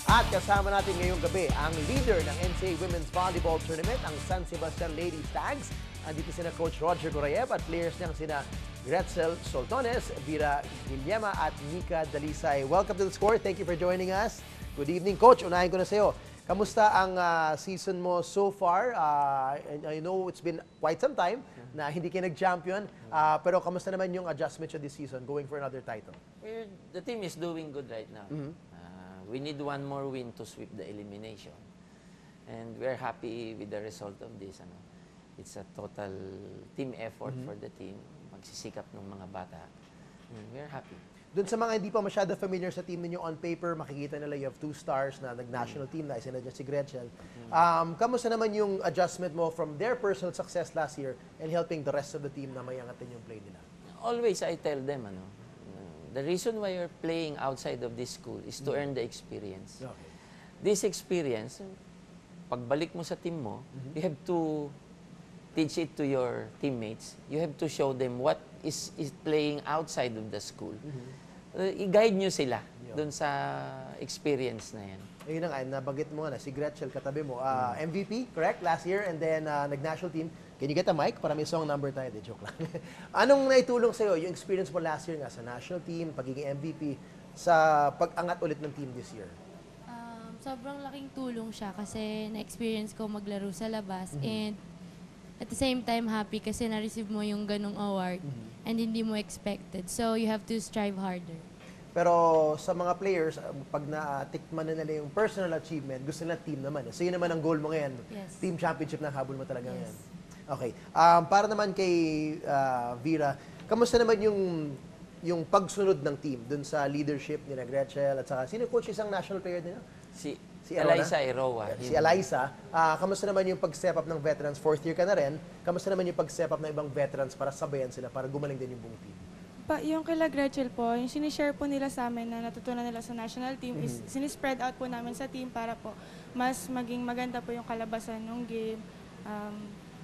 At kasama natin ngayong gabi ang leader ng NCAA Women's Volleyball Tournament, ang San Sebastian Lady Stags. Andito sina Coach Roger Gorayev at players niyang sina Gretzel Soltones, Vera Guillema at Nika Dalisay. Welcome to The Score. Thank you for joining us. Good evening, Coach. Unahin ko na sa'yo. Kamusta ang season mo so far? I know it's been quite some time na hindi kayo nag-champion. Pero kamusta naman yung adjustment this season going for another title? The team is doing good right now. We need one more win to sweep the elimination. And we're happy with the result of this. It's a total team effort for the team. Magsisikap ng mga bata. And we're happy. Doon sa mga hindi pa masyado familiar sa team ninyo on paper, makikita nila you have 2 stars na nag-national team na isa na dyan si Gretchen. Kamusta naman yung adjustment mo from their personal success last year and helping the rest of the team na mayangatin yung play nila? Always I tell them, the reason why you're playing outside of this school is to earn the experience. Okay. This experience, pagbalik mo sa team mo, you have to teach it to your teammates. You have to show them what is playing outside of the school. I-guide nyo sila dun sa experience na yan. Ayun na nga, nabanggit mo nga na si Gretchen katabi mo. MVP, correct? Last year and then nag-national team. Can you get a mic? Para may song number tayo. De, joke lang. Anong naitulong sa'yo yung experience mo last year nga sa national team, pagiging MVP, sa pag-angat ulit ng team this year? Sobrang laking tulong siya kasi na-experience ko maglaro sa labas and at the same time happy kasi na-receive mo yung ganong award and hindi mo expected. So you have to strive harder. Pero sa mga players, pag na-tikman na nila yung personal achievement, gusto nila team naman. So yun naman ang goal mo ngayon. Yes. Team championship na habol mo talaga Yes. ngayon. Okay. Para naman kay Vera, kamusta naman yung pagsunod ng team dun sa leadership ni Gretchen at saka sino coach isang national player nila? Si Elona? Eliza Eroa. Si Eliza. Kamusta naman yung pag-step up ng veterans? 4th year ka na rin. Kamusta naman yung pag-step up ng ibang veterans para sabayan sila, para gumaling din yung buong team? Yung kila Gretchen po, yung sinishare po nila sa amin na natutunan nila sa national team is sinispread out po namin sa team para po mas maging maganda po yung kalabasan ng game.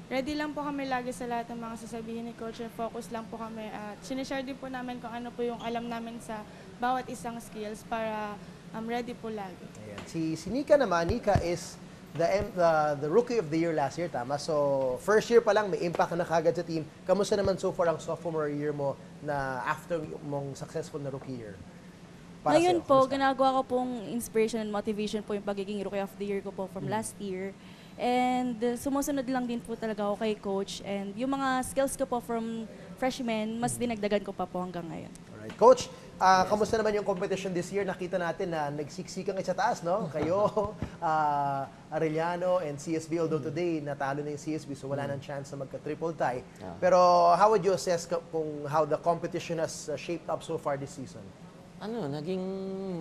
Ready lang po kami lagi sa lahat ng mga sasabihin ni Coach and focus lang po kami at sinishare din po namin kung ano po yung alam namin sa bawat isang skills para ready po lagi. Ayan. Si Nika naman, Nika is the rookie of the year last year, tama? So, first year pa lang, may impact na kagad sa team. Kamusta naman so far ang sophomore year mo na after mong successful na rookie year? Para Ngayon sa'yo, po, kamusta? ginagawa ko pong inspiration and motivation po yung pagiging Rookie of the Year ko po from last year. And sumusunod lang din po talaga ako kay Coach. And yung mga skills ko po from freshman, mas dinagdagan ko pa po hanggang ngayon. Alright. Coach, kamusta naman yung competition this year? Nakita natin na nagsiksikang sa taas, no? Kayo, Arellano, and CSB, although today natalo na yung CSB, so wala nang chance na magka-triple tie. Pero how would you assess kung how the competition has shaped up so far this season? Naging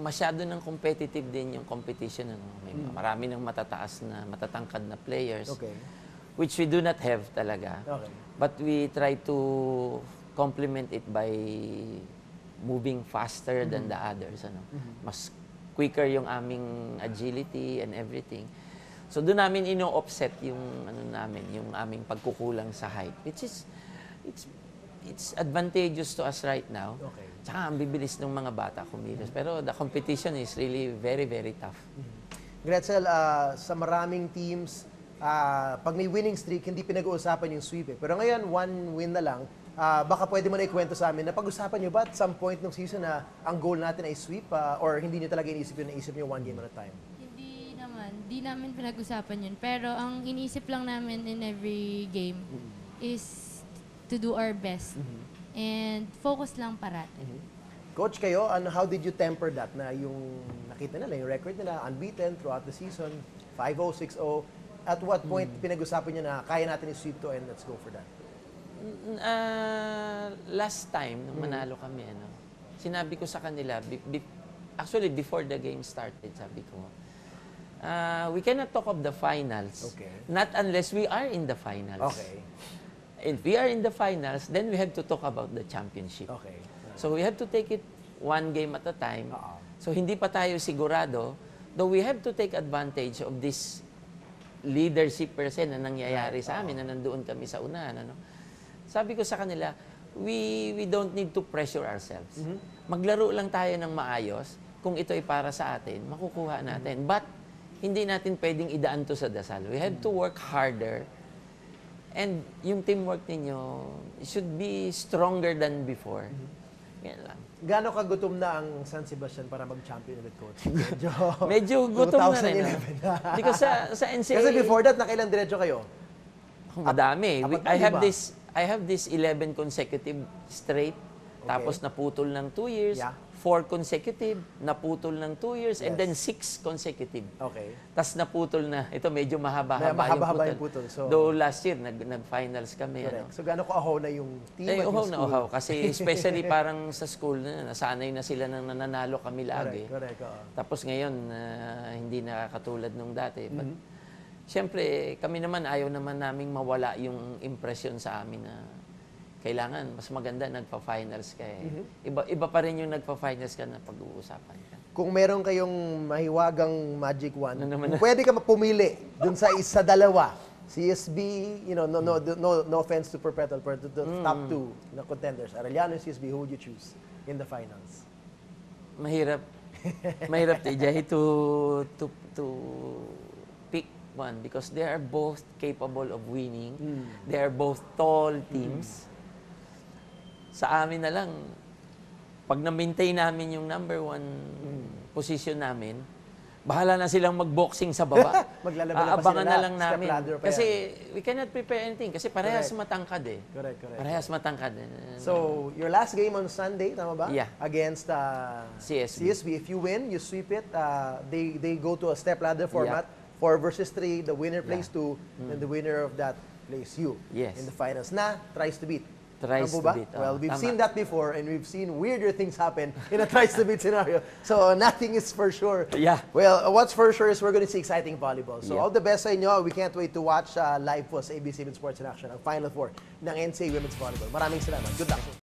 masyado ng competitive din yung competition. May marami ng matatangkad na players. Okay. Which we do not have talaga. Okay. But we try to complement it by moving faster than the others. Mas quicker yung aming agility and everything. So doon namin ino-offset yung yung aming pagkukulang sa height, which is it's advantageous to us right now. Okay. Tsaka ang bibilis ng mga bata kumilos. Pero the competition is really very, very tough. Gretzel, sa maraming teams, pag may winning streak, hindi pinag-uusapan yung sweep. Pero ngayon, 1 win na lang. Baka pwede mo na ikwento sa amin, napag-usapan nyo ba at some point ng season na ang goal natin ay sweep? Or hindi nyo talaga iniisip yun, naisip nyo 1 game at a time? Hindi naman, di namin pinag-usapan yun. Pero ang iniisip lang namin in every game is to do our best. And focus lang parati. Coach, kayo, how did you temper that na yung nakita nila, yung record nila, unbeaten throughout the season, 5-0, 6-0. At what point pinag-usapan nyo na kaya natin i-sweep to and let's go for that? Last time, nung manalo kami, sinabi ko sa kanila, actually before the game started, sabi ko, we cannot talk of the finals. Okay. Not unless we are in the finals. Okay. If we are in the finals, then we have to talk about the championship. Okay. So we have to take it 1 game at a time. So hindi pa tayo sigurado, though we have to take advantage of this leadership percent na nangyayari sa amin, na nandoon kami sa unahan. Sabi ko sa kanila, we don't need to pressure ourselves. Maglaro lang tayo ng maayos. kung ito ay para sa atin, makukuha natin. But, hindi natin pwedeng idaan to sa dasal. We have to work harder. And yung teamwork ninyo should be stronger than before. Yan lang. Gaano kagutom na ang San Sebastian para mag-champion ulit, Coach? Medyo gutom na rin. 2011. Because sa NCAA... Kasi before that, nakailang diretso kayo? Madami. Apat na, I have this 11 consecutive straight. Okay. Tapos naputol ng 2 years. Yeah. 4 consecutive. Naputol ng 2 years. And Yes. then 6 consecutive. Okay. Tapos naputol na. Ito medyo mahaba-haba Mahaba-haba yung yung putol. So, Though last year, nag-finals kami. correct. Ano. So, gaano ka-ahaw na yung team Eh, at yung uhaw na school? uhaw. Kasi especially parang sa school, nasanay na sila nang nananalo kami lagi. Correct, oo. Tapos ngayon, hindi na katulad nung dati. But, Mm-hmm. siyempre, kami naman, ayaw naman naming mawala yung impression sa amin na kailangan, mas maganda nagpa-finals ka eh. Mm-hmm. Iba pa rin yung nagpa-finals ka na pag-uusapan ka. Kung meron kayong mahiwagang magic wand, Ano naman kung pwede ka mapumili dun sa isa dalawa, CSB, you know, no offense to Perpetual, but the top two na contenders, Arellano and CSB, who would you choose in the finals? Mahirap. Mahirap, TJ, to pick one because they are both capable of winning. They are both tall teams. Sa amin na lang, pag na-maintain namin yung number 1 position namin, bahala na silang mag-boxing sa baba. Maglalaban na pa Aabangan sila na lahat. lang Step namin. ladder pa Kasi yan. we cannot prepare anything. Kasi parehas Correct. matangkad eh. Correct. Parehas matangkad. So, your last game on Sunday, tama ba? Yeah. Against CSB. If you win, you sweep it. They go to a step ladder format. 4 versus 3. The winner plays 2. And the winner of that plays you. Yes. In the finals na tries to beat. Tries Tama po to ba? beat. Well, we've Tama. seen that before and we've seen weirder things happen in a tries to beat scenario. So, nothing is for sure. Yeah. Well, what's for sure is we're going to see exciting volleyball. So, Yeah. all the best sa inyo. We can't wait to watch live po sa ABC Sports in Action, ang Final Four ng NCAA Women's Volleyball. Maraming salamat. Good luck.